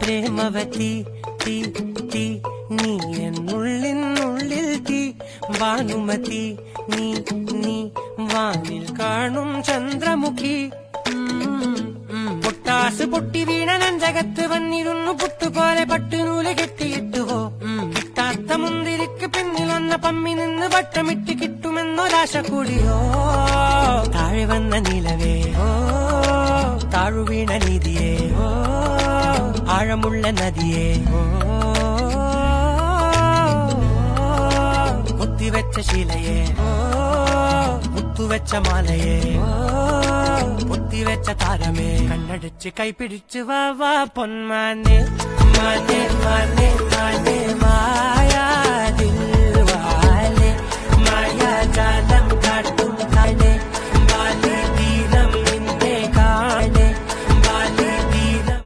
പ്രേമവതി തീ തീ നീ എന്നുള്ളിൽ തീ ഭാനുമതി നീ നീ വാനിൽ കാണും ചന്ദ്രമുഖി പൊട്ടാസ് പൊട്ടി വീണ നഞ്ചകത്ത് വന്നിരുന്നു പുട്ടുപോലെ പട്ടുനൂല് കെട്ടിയിട്ടുവോ കിട്ടാത്ത മുന്തിരിക്ക് പിന്നിലൊന്ന പമ്മി നിന്ന് വട്ടമിട്ട് കിട്ടുമെന്നൊരാശ കൂടിയോ താഴെ വന്ന നിലവേ ഓ താഴുവീണ നിധിയേ ഓ ആഴമുള്ള നദിയേ ഓ കൊത്തിവെച്ച ശിലയേ ഓ മുത്തുവെച്ച മാലയേ ഓ പൊത്തിവെച്ച താരമേ കണ്ണടിച്ച് കൈപിടിച്ച് വാ വാ പൊന്മാനെ മാനേ മാനേ മാനേ മാ